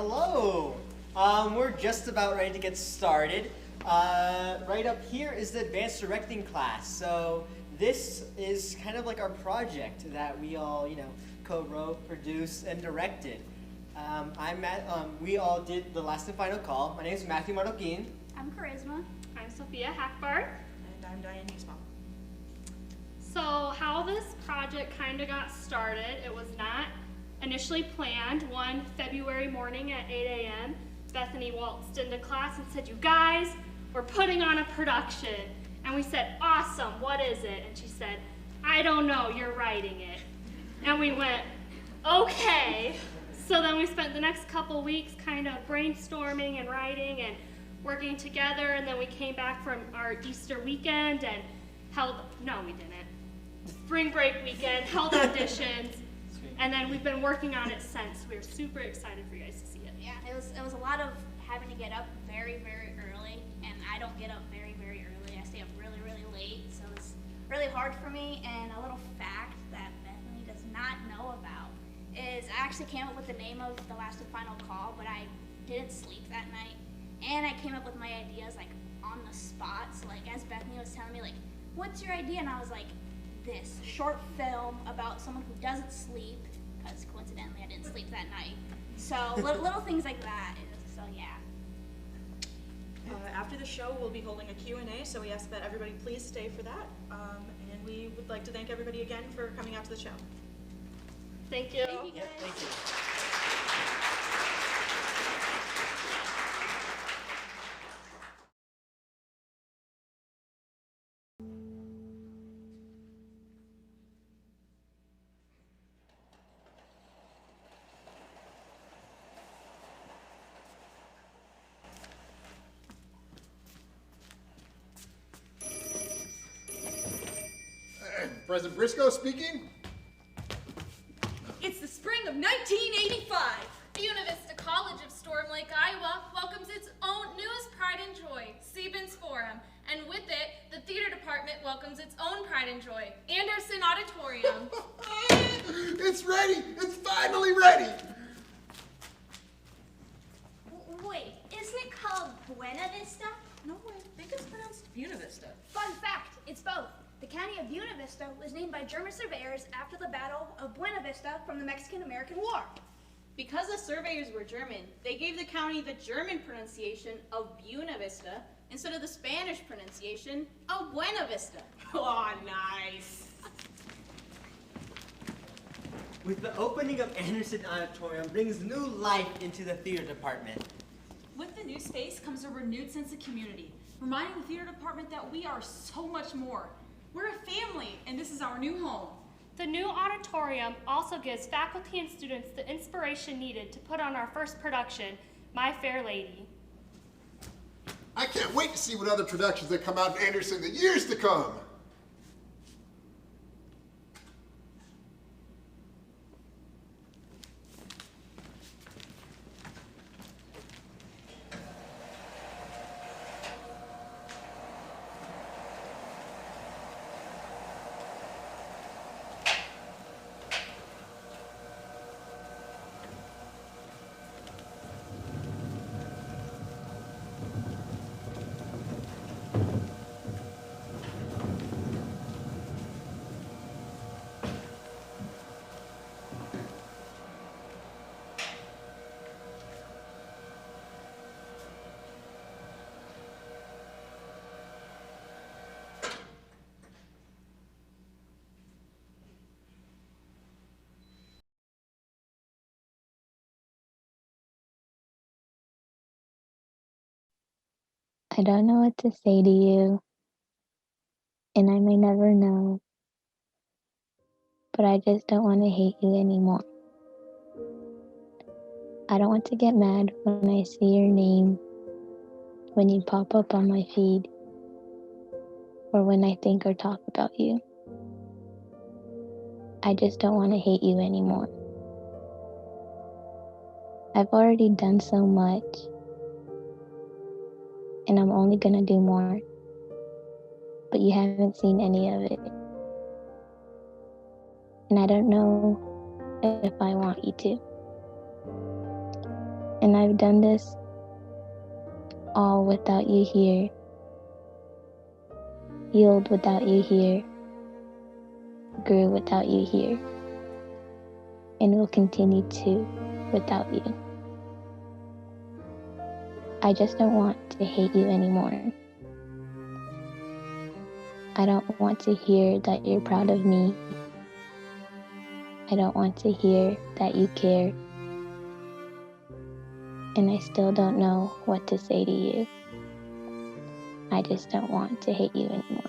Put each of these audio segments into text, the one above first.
Hello! We're just about ready to get started. Right up here is the advanced directing class. So this is kind of like our project that we all, co-wrote, produced, and directed. We all did the last and final call. My name is Matthew Mardoquin. I'm Charisma. I'm Sophia Hackbar. And I'm Diane Niesbaum. So how this project kind of got started, it was not initially planned. One February morning at 8 a.m., Bethany waltzed into class and said, "You guys, we're putting on a production." And we said, "Awesome, what is it?" And she said, "I don't know, you're writing it." And we went, "Okay." So then we spent the next couple weeks kind of brainstorming and writing and working together, and then we came back from our Easter weekend and spring break weekend, held auditions, and then we've been working on it since. We're super excited for you guys to see it. Yeah, it was a lot of having to get up very, very early, and I don't get up very, very early. I stay up really, really late, so it's really hard for me. And a little fact that Bethany does not know about is I actually came up with the name of the last and final call, but I didn't sleep that night, and I came up with my ideas like on the spot. So like as Bethany was telling me like, "What's your idea?" and I was like, this short film about someone who doesn't sleep, because coincidentally I didn't sleep that night. So little things like that. So yeah. After the show, we'll be holding a Q&A, so we ask that everybody please stay for that. And we would like to thank everybody again for coming out to the show. Thank you. Thank you guys. Thank you. President Briscoe speaking. It's the spring of 1985. Buena Vista College of Storm Lake, Iowa welcomes its own newest pride and joy, Sebens Forum. And with it, the theater department welcomes its own pride and joy, Anderson Auditorium. It's ready. It's finally ready. Wait, isn't it called Buena Vista? No, I think it's pronounced Buena Vista. Fun fact, it's both. The county of Buena Vista was named by German surveyors after the Battle of Buena Vista from the Mexican-American War. Because the surveyors were German, they gave the county the German pronunciation of Buena Vista instead of the Spanish pronunciation of Buena Vista. Oh, nice. With the opening of Anderson Auditorium brings new life into the theater department. With the new space comes a renewed sense of community, reminding the theater department that we are so much more. We're a family, and this is our new home. The new auditorium also gives faculty and students the inspiration needed to put on our first production, My Fair Lady. I can't wait to see what other productions that come out in Anderson in the years to come. I don't know what to say to you, and I may never know, but I just don't want to hate you anymore. I don't want to get mad when I see your name, when you pop up on my feed, or when I think or talk about you. I just don't want to hate you anymore. I've already done so much, and I'm only gonna do more, but you haven't seen any of it. And I don't know if I want you to. And I've done this all without you here, healed without you here, grew without you here, and will continue to without you. I just don't want to hate you anymore. I don't want to hear that you're proud of me. I don't want to hear that you care. And I still don't know what to say to you. I just don't want to hate you anymore.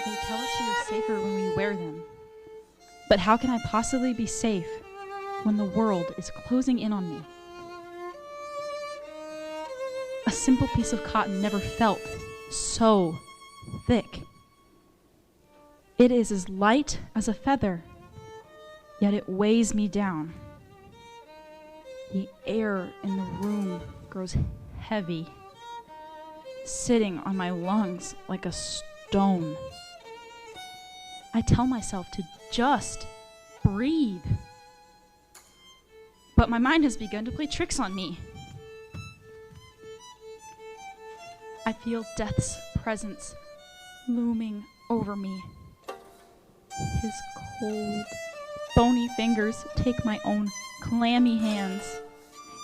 They tell us we are safer when we wear them. But how can I possibly be safe when the world is closing in on me? A simple piece of cotton never felt so thick. It is as light as a feather, yet it weighs me down. The air in the room grows heavy, sitting on my lungs like a stone. I tell myself to just breathe. But my mind has begun to play tricks on me. I feel death's presence looming over me. His cold, bony fingers take my own clammy hands.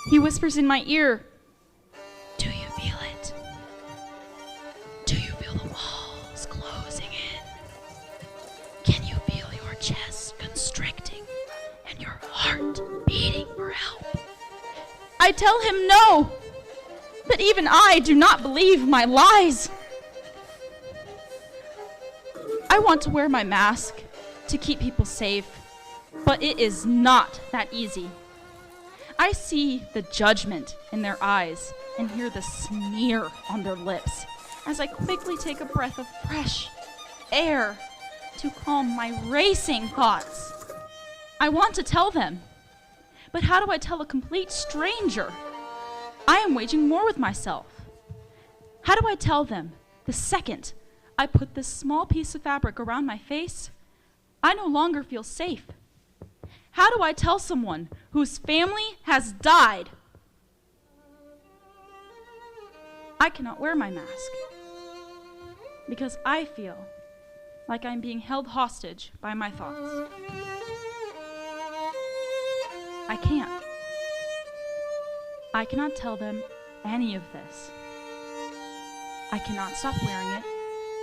He whispers in my ear, "Do you feel it? Do you feel the walls closing in? Can you feel your chest constricting and your heart beating for help?" I tell him no, but even I do not believe my lies. I want to wear my mask to keep people safe, but it is not that easy. I see the judgment in their eyes and hear the sneer on their lips as I quickly take a breath of fresh air to calm my racing thoughts. I want to tell them, but how do I tell a complete stranger? I am waging war with myself. How do I tell them the second I put this small piece of fabric around my face, I no longer feel safe? How do I tell someone whose family has died? I cannot wear my mask because I feel like I'm being held hostage by my thoughts. I can't. I cannot tell them any of this. I cannot stop wearing it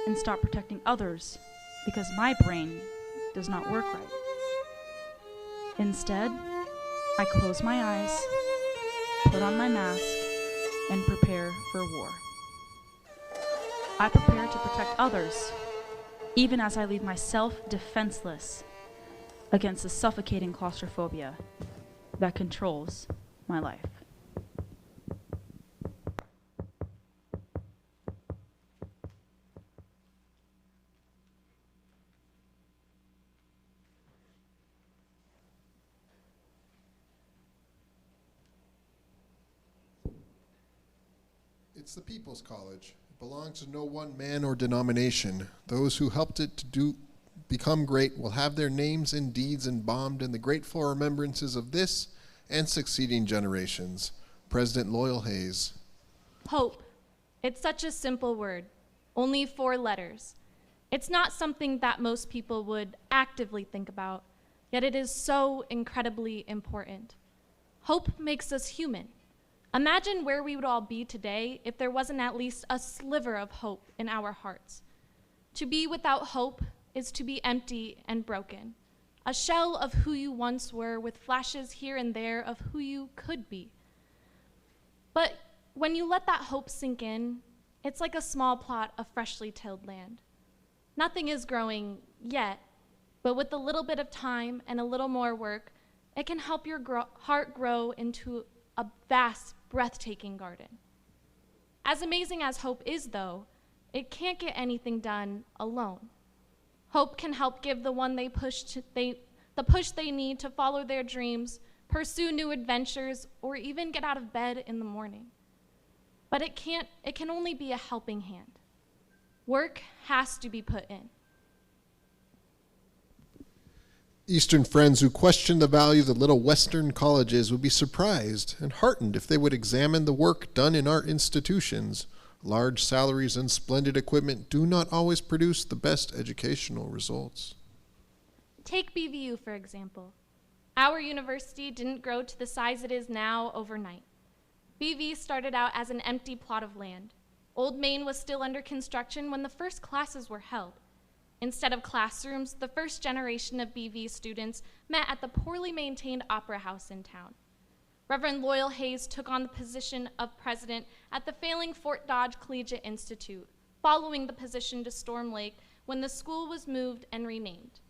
and stop protecting others because my brain does not work right. Instead, I close my eyes, put on my mask, and prepare for war. I prepare to protect others, even as I leave myself defenseless against the suffocating claustrophobia that controls my life. It's the People's College. It belongs to no one man or denomination. Those who helped it to become great will have their names and deeds embalmed in the grateful remembrances of this and succeeding generations. President Loyal Hayes. Hope. It's such a simple word, only 4 letters. It's not something that most people would actively think about, yet it is so incredibly important. Hope makes us human. Imagine where we would all be today if there wasn't at least a sliver of hope in our hearts. To be without hope is to be empty and broken, a shell of who you once were with flashes here and there of who you could be. But when you let that hope sink in, it's like a small plot of freshly tilled land. Nothing is growing yet, but with a little bit of time and a little more work, It can help your heart grow into a vast, breathtaking garden. As amazing as hope is, though, it can't get anything done alone. Hope can help give the one the push they need to follow their dreams, pursue new adventures, or even get out of bed in the morning. But it can only be a helping hand. Work has to be put in. Eastern friends who question the value of the little Western colleges would be surprised and heartened if they would examine the work done in our institutions. Large salaries and splendid equipment do not always produce the best educational results. Take BVU, for example. Our university didn't grow to the size it is now overnight. BV started out as an empty plot of land. Old Main was still under construction when the first classes were held. Instead of classrooms, the first generation of BV students met at the poorly maintained opera house in town. Reverend Loyal Hayes took on the position of president at the failing Fort Dodge Collegiate Institute, following the position to Storm Lake when the school was moved and renamed.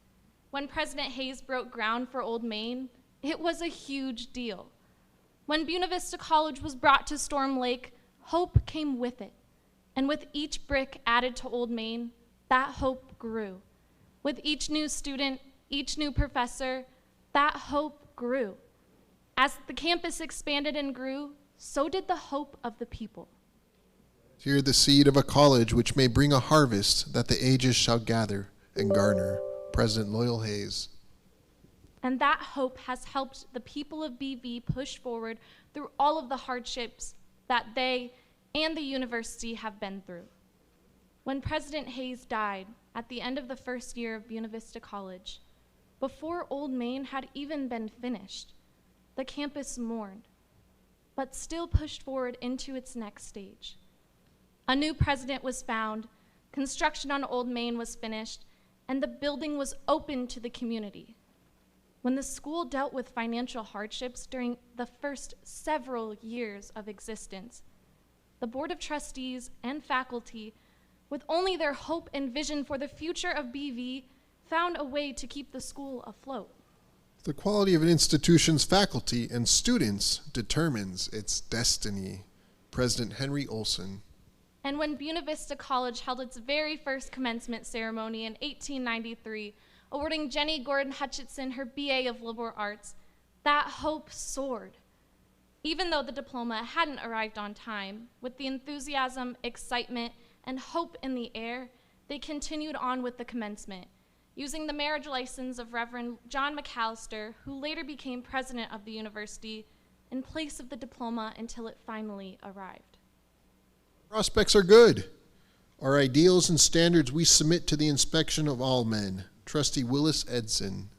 When President Hayes broke ground for Old Main, it was a huge deal. When Buena Vista College was brought to Storm Lake, hope came with it. And with each brick added to Old Main, that hope grew. With each new student, each new professor, that hope grew. As the campus expanded and grew, so did the hope of the people. Hear the seed of a college which may bring a harvest that the ages shall gather and garner. President Loyal Hayes. And that hope has helped the people of BV push forward through all of the hardships that they and the university have been through. When President Hayes died at the end of the first year of Buena Vista College, before Old Main had even been finished, the campus mourned, but still pushed forward into its next stage. A new president was found, construction on Old Main was finished, and the building was open to the community. When the school dealt with financial hardships during the first several years of existence, the Board of Trustees and faculty, with only their hope and vision for the future of BV, found a way to keep the school afloat. The quality of an institution's faculty and students determines its destiny. President Henry Olson. And when Buena Vista College held its very first commencement ceremony in 1893, awarding Jenny Gordon Hutchinson her BA of Liberal Arts, that hope soared. Even though the diploma hadn't arrived on time, with the enthusiasm, excitement, and hope in the air, they continued on with the commencement, using the marriage license of Reverend John McAllister, who later became president of the university, in place of the diploma until it finally arrived. Prospects are good. Our ideals and standards we submit to the inspection of all men. Trustee Willis Edson.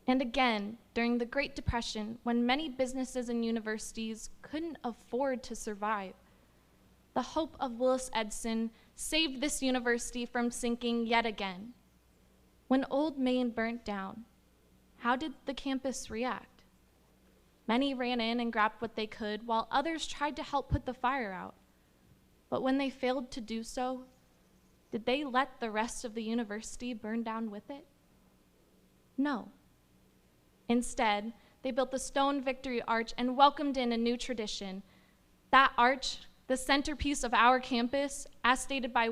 And again, during the Great Depression, when many businesses and universities couldn't afford to survive, the hope of Willis Edson saved this university from sinking yet again. When Old Main burnt down, how did the campus react? Many ran in and grabbed what they could, while others tried to help put the fire out. But when they failed to do so, did they let the rest of the university burn down with it? No. Instead, they built the stone Victory Arch and welcomed in a new tradition. That arch, the centerpiece of our campus, as stated by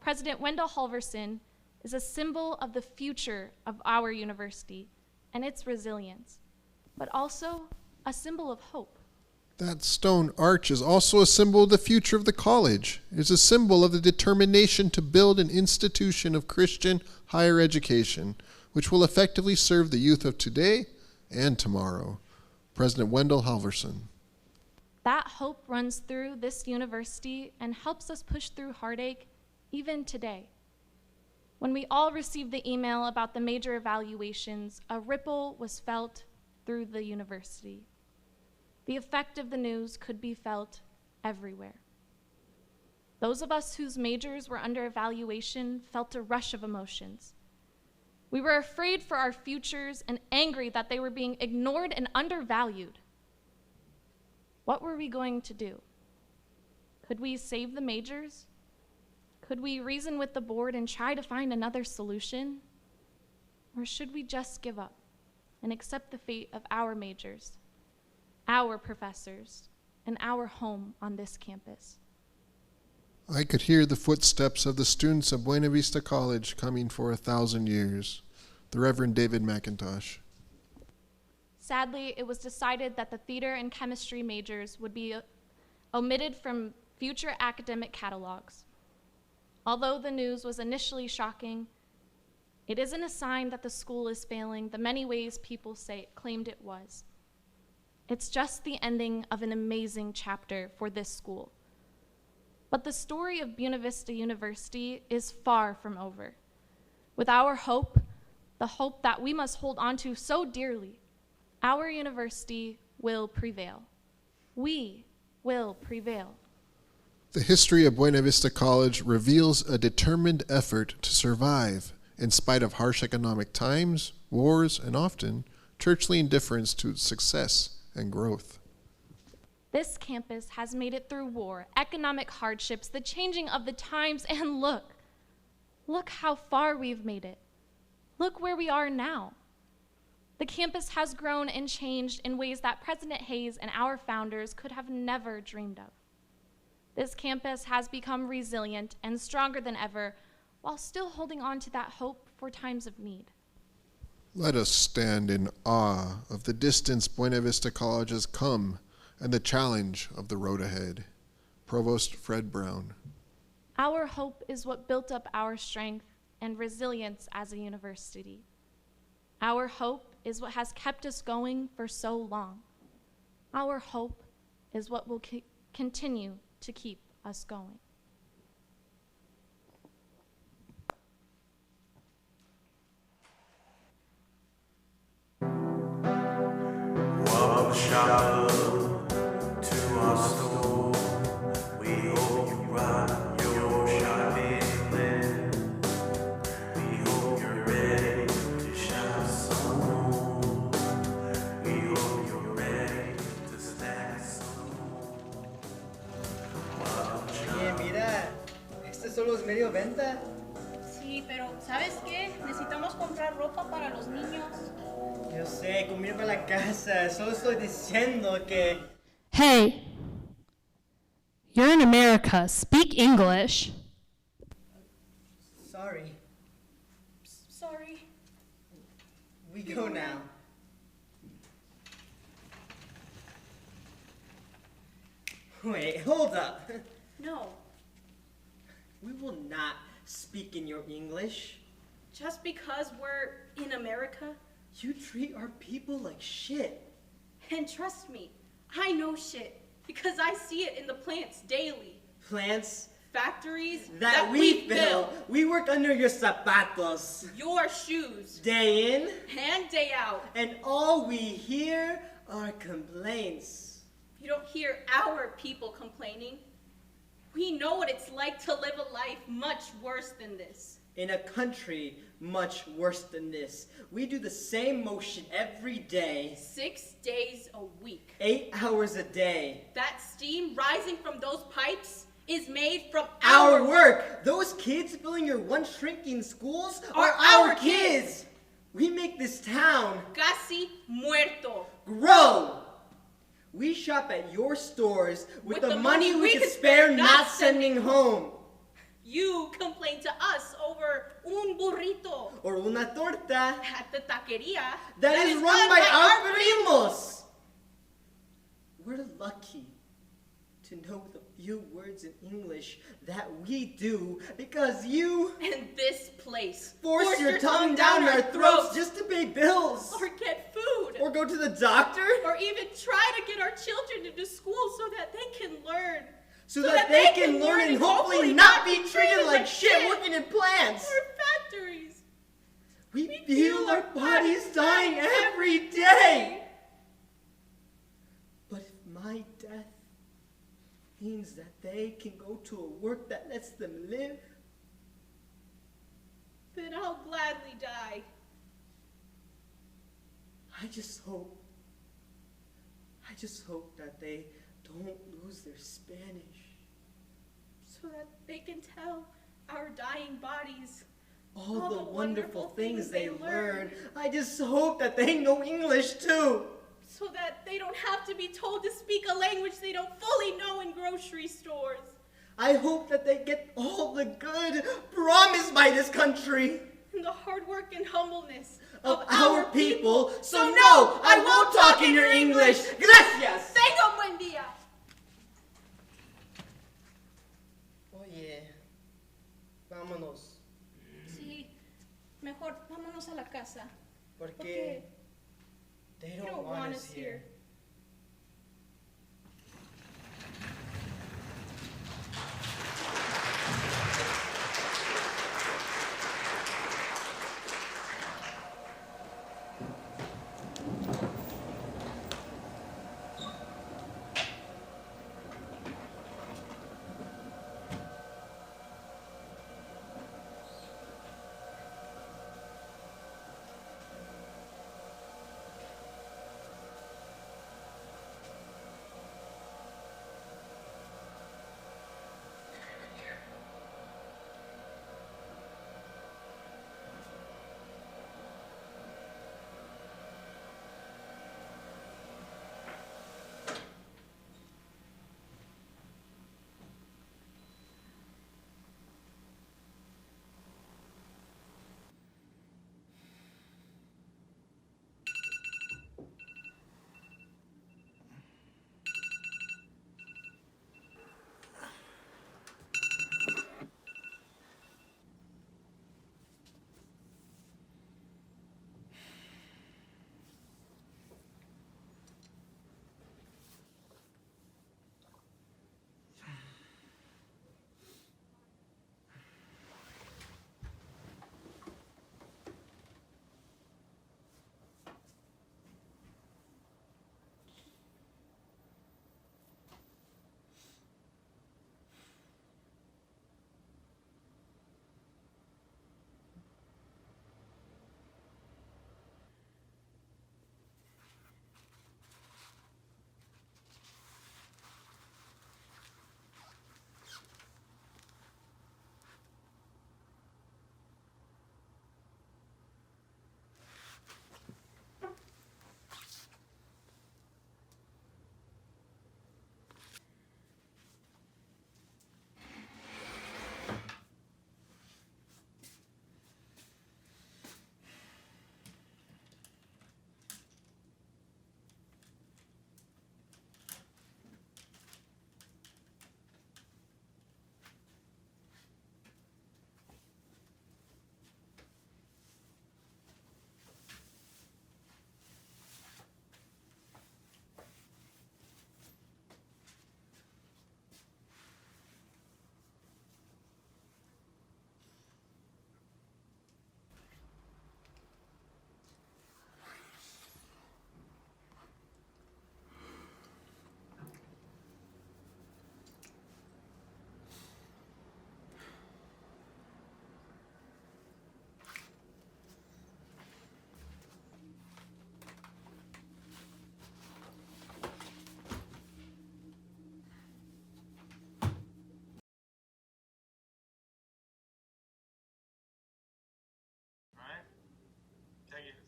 President Wendell Halverson, is a symbol of the future of our university and its resilience, but also a symbol of hope. That stone arch is also a symbol of the future of the college. It is a symbol of the determination to build an institution of Christian higher education, which will effectively serve the youth of today and tomorrow. President Wendell Halverson. That hope runs through this university and helps us push through heartache even today. When we all received the email about the major evaluations, a ripple was felt through the university. The effect of the news could be felt everywhere. Those of us whose majors were under evaluation felt a rush of emotions. We were afraid for our futures and angry that they were being ignored and undervalued. What were we going to do? Could we save the majors? Could we reason with the board and try to find another solution? Or should we just give up? and accept the fate of our majors, our professors, and our home on this campus. I could hear the footsteps of the students of Buena Vista College coming for 1,000 years. The Reverend David McIntosh. Sadly, it was decided that the theater and chemistry majors would be omitted from future academic catalogs. Although the news was initially shocking, it isn't a sign that the school is failing the many ways people claimed it was. It's just the ending of an amazing chapter for this school. But the story of Buena Vista University is far from over. With our hope, the hope that we must hold on to so dearly, our university will prevail. We will prevail. The history of Buena Vista College reveals a determined effort to survive in spite of harsh economic times, wars, and often churchly indifference to success and growth. This campus has made it through war, economic hardships, the changing of the times, and look how far we've made it. Look where we are now. The campus has grown and changed in ways that President Hayes and our founders could have never dreamed of. This campus has become resilient and stronger than ever, while still holding on to that hope for times of need. Let us stand in awe of the distance Buena Vista College has come and the challenge of the road ahead. Provost Fred Brown. Our hope is what built up our strength and resilience as a university. Our hope is what has kept us going for so long. Our hope is what will continue to keep us going. Welcome, shopper, to our store. We hope you brought your shopping list. We hope you're ready to shop some more. We hope you're ready to snack some more. Welcome, shopper. Mira, este solo es medio venta. Sí, pero ¿sabes qué? Necesitamos comprar ropa para los niños. Yo sé, comida para la casa. Solo estoy diciendo que... Hey, you're in America. Speak English. Sorry. Sorry. We go now. Wait, hold up. No, We will not speak in your English. just because we're in America. You treat our people like shit. And trust me, I know shit because I see it in the plants daily. Plants Factories that we fill. We work under your zapatos. Your shoes. Day in And day out. and all we hear are complaints. You don't hear our people complaining. We know what it's like to live a life much worse than this. In a country much worse than this. We do the same motion every day. 6 days a week. 8 hours a day. That steam rising from those pipes is made from Our work! Those kids filling your once shrinking schools are our kids! We make this town Casi muerto. grow! We shop at your stores with the money we could spare not sending home. You complain to us over un burrito Or una torta at the taqueria that is run by our primos. We're lucky to know the few words in English that we do because you and this place. force your tongue down our throats just to pay bills. Or get food. Or go to the doctor. Or even try to get our children into school so that they can learn. So that they can learn and hopefully not be treated like shit working in plants. Or factories. We feel our bodies dying every day. But if my death means that they can go to a work that lets them live, Then I'll gladly die. I just hope that they don't lose their Spanish. So that they can tell our dying bodies all the wonderful things they learn. I just hope that they know English too. So that they don't have to be told to speak a language they don't fully know in grocery stores. I hope that they get all the good promised by this country. And the hard work and humbleness Of our people. So no, I won't talk in your English. Gracias. Tenga un buen día. Oye, vámonos. Sí, mejor vámonos a la casa. Porque they don't want us here.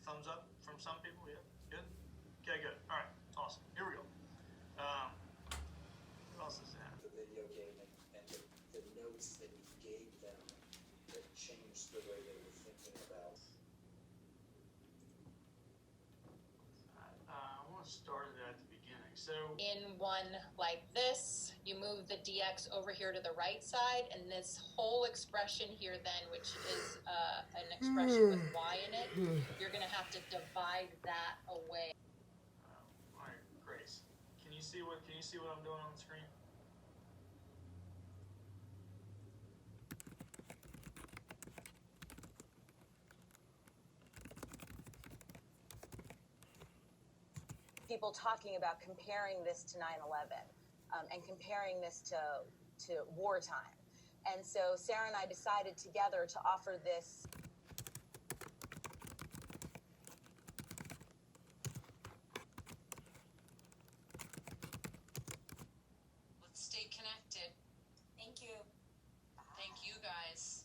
Thumbs up from some people, yeah, good? Okay, good, all right, awesome, here we go. What else is that? The video game and the notes that he gave them that changed the way they were thinking about. I want to start it at the beginning, so. In one like this, you move the dx over here to the right side, and this whole expression here then, which is an expression with y in it, you're going to have to divide that away. All right, Grace, can you see what I'm doing on the screen? People talking about comparing this to 9/11 and comparing this to wartime. And so Sarah and I decided together to offer this. Let's stay connected. Thank you. Thank you guys.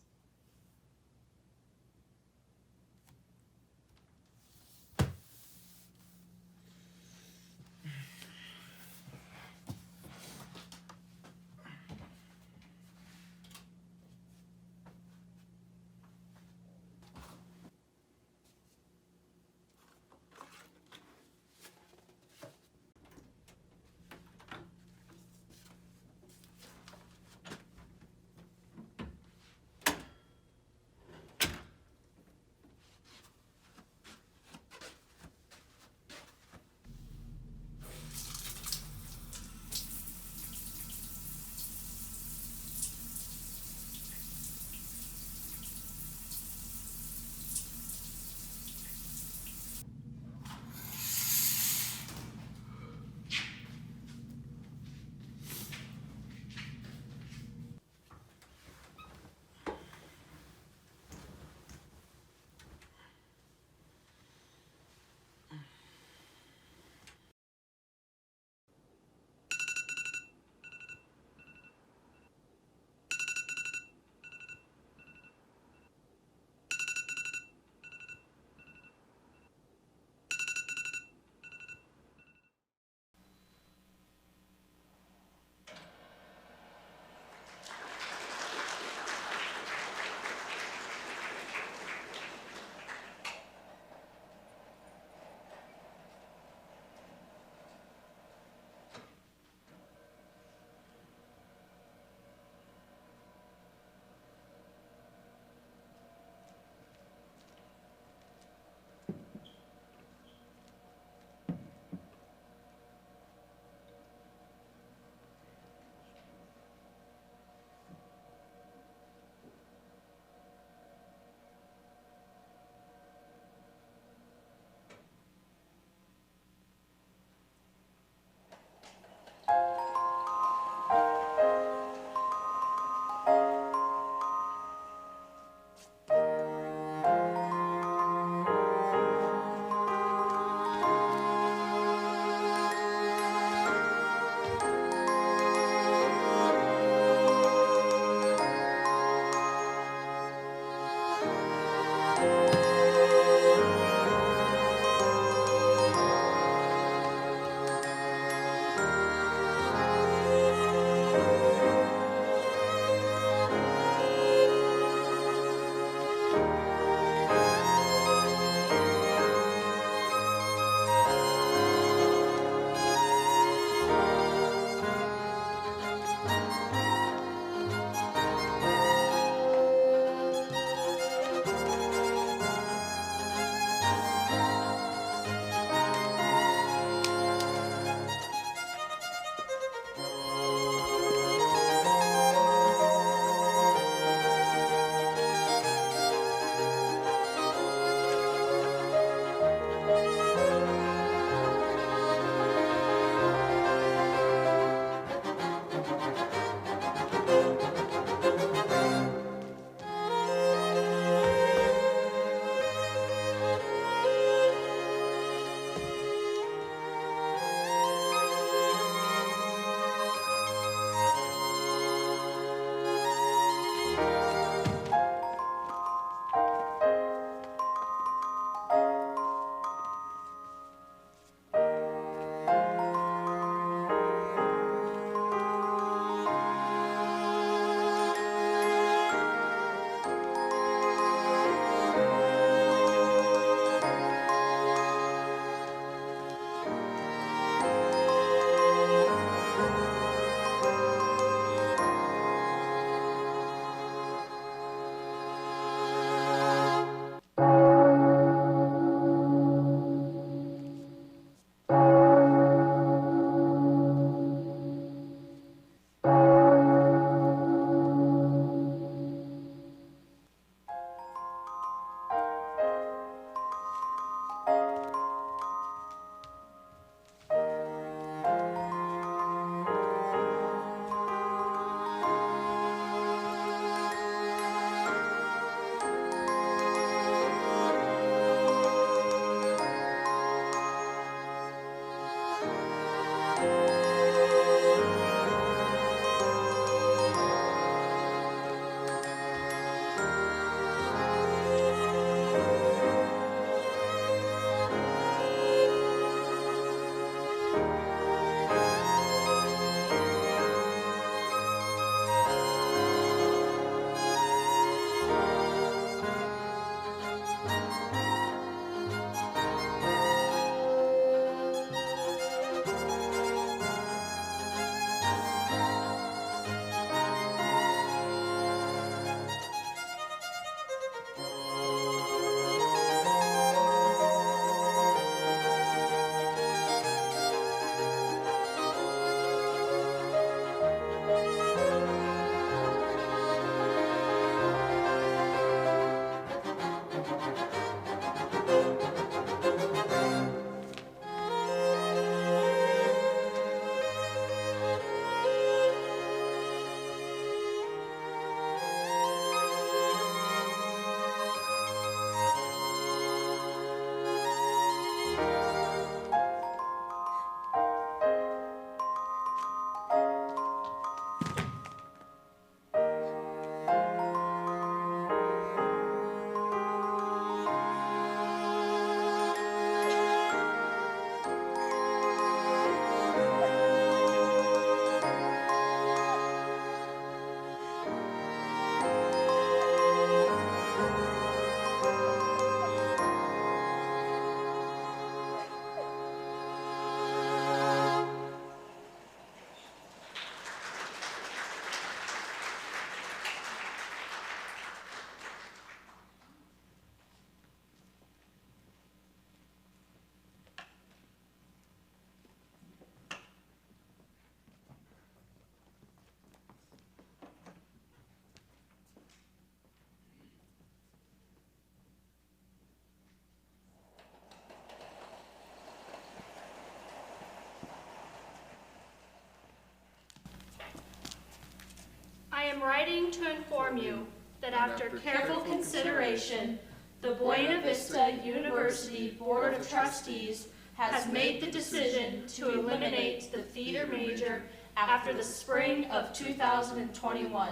am writing to inform you that after careful consideration, the Buena Vista University Board of Trustees has made the decision to eliminate the theater major after the spring of 2021.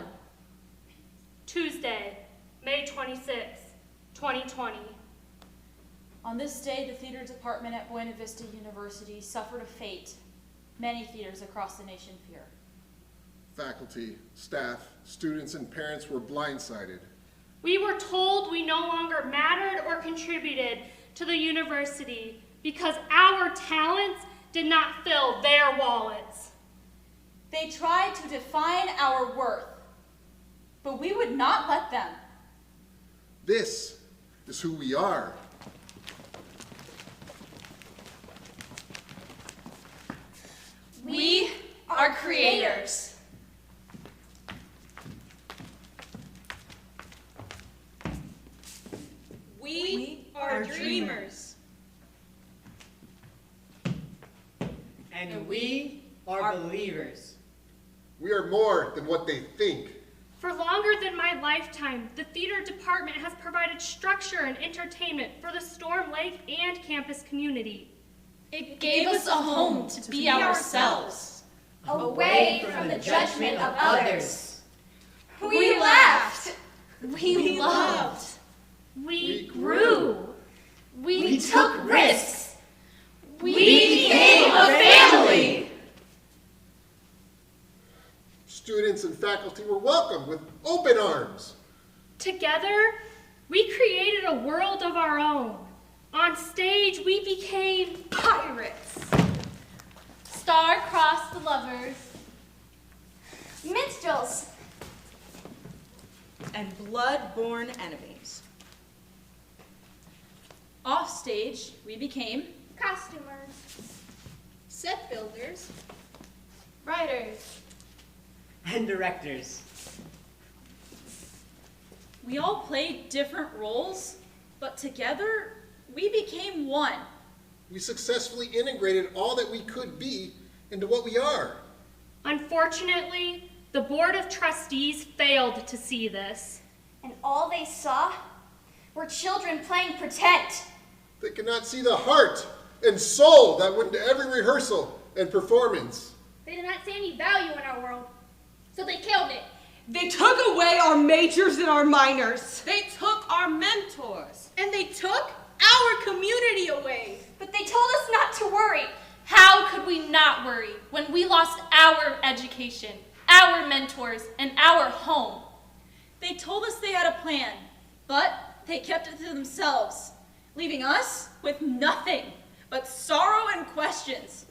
Tuesday, May 26, 2020. On this day, the theater department at Buena Vista University suffered a fate many theaters across the nation fear. Faculty, staff, students, and parents were blindsided. We were told we no longer mattered or contributed to the university because our talents did not fill their wallets. They tried to define our worth, but we would not let them. This is who we are. We are creators. We are dreamers. And we are believers. We are more than what they think. For longer than my lifetime, the theater department has provided structure and entertainment for the Storm Lake and campus community. It gave us a home to be ourselves, away from the judgment of others. We laughed. We loved. We grew. We took risks. We became a family. Students and faculty were welcomed with open arms. Together, we created a world of our own. On stage, we became pirates. Star-crossed lovers. Minstrels. And blood-born enemies. Off stage, we became Costumers. Set builders. writers. And directors. We all played different roles, but together we became one. We successfully integrated all that we could be into what we are. Unfortunately, the Board of Trustees failed to see this. And all they saw were children playing pretend. They could not see the heart and soul that went into every rehearsal and performance. They did not see any value in our world, so they killed it. They took away our majors and our minors. They took our mentors. And they took our community away. But they told us not to worry. How could we not worry when we lost our education, our mentors, and our home? They told us they had a plan, but they kept it to themselves, leaving us with nothing but sorrow and questions.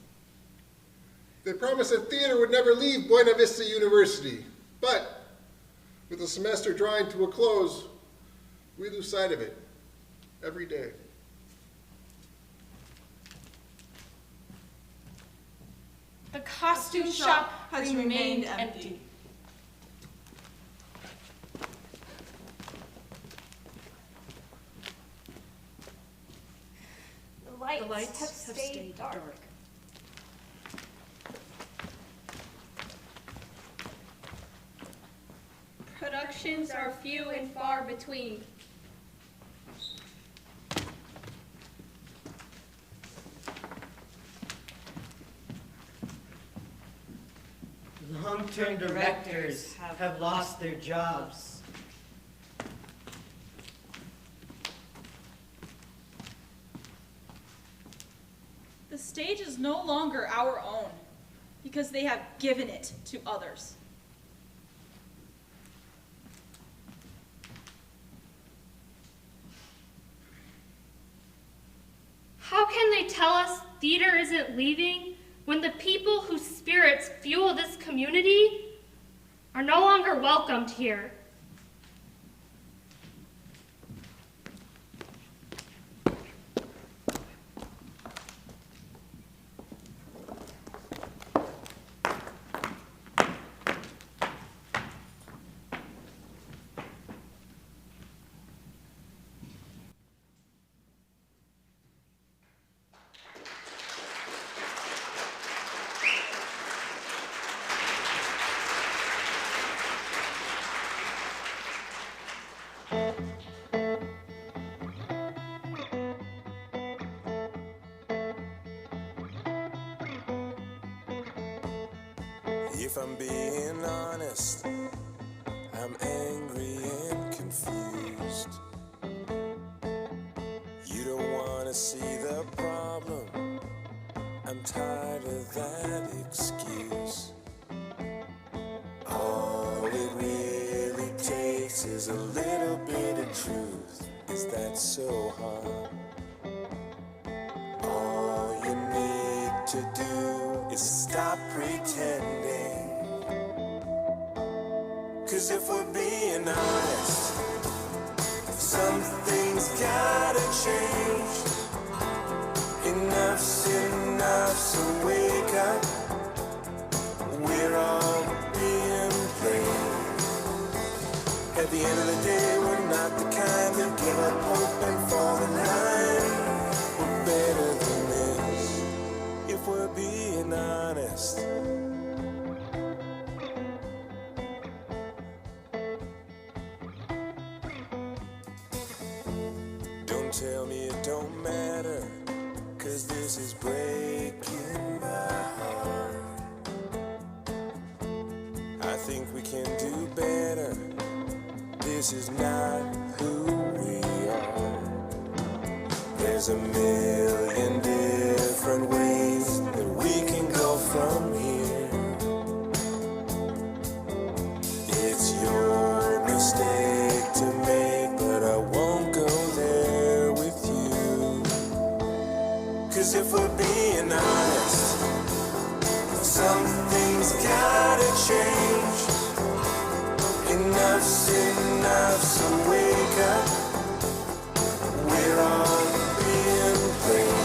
They promised that theater would never leave Buena Vista University, but with the semester drawing to a close, we lose sight of it every day. The costume shop has remained empty. The lights have stayed dark. Productions are few and far between. Long-term directors have lost their jobs. The stage is no longer our own because they have given it to others. How can they tell us theater isn't leaving when the people whose spirits fuel this community are no longer welcomed here? If I'm being honest, I'm angry and confused. You don't want to see the problem. I'm tired of that excuse. All it really takes is a little bit of truth. Is that so hard? All you need to do is stop pretending. 'Cause if we're being honest, something's gotta change. Enough's enough, so wake up. We're all being played. At the end of the day, we're not the kind that give up hope and fall in line. We're better than this, if we're being honest. Don't tell me it don't matter, 'cause this is breaking my heart. I think we can do better. This is not who we are. There's a million different ways that we can go from here. It's your mistake to make, but I won't go there with you. 'Cause if we're being honest, something's gotta change. Enough's enough, so wake up. We're all being played.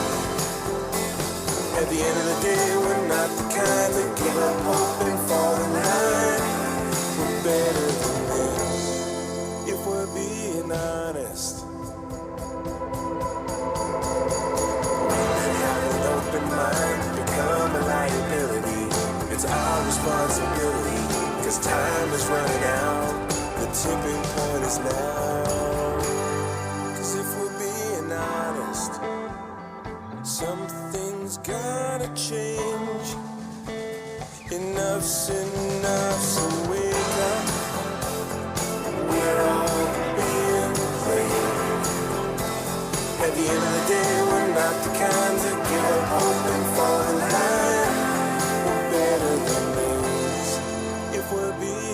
At the end of the day, we're not the kind that give up hope and fall in line. We're better than this, if we're being honest. We can have an open mind, become a liability. It's our responsibility, 'cause time is running out. The tipping point is now. 'Cause if we're being honest, something's gotta change. Enough's enough, so wake up. We're all being played. At the end of the day, we're not the kind that give up hope and fall in line. We're better than this, if we're being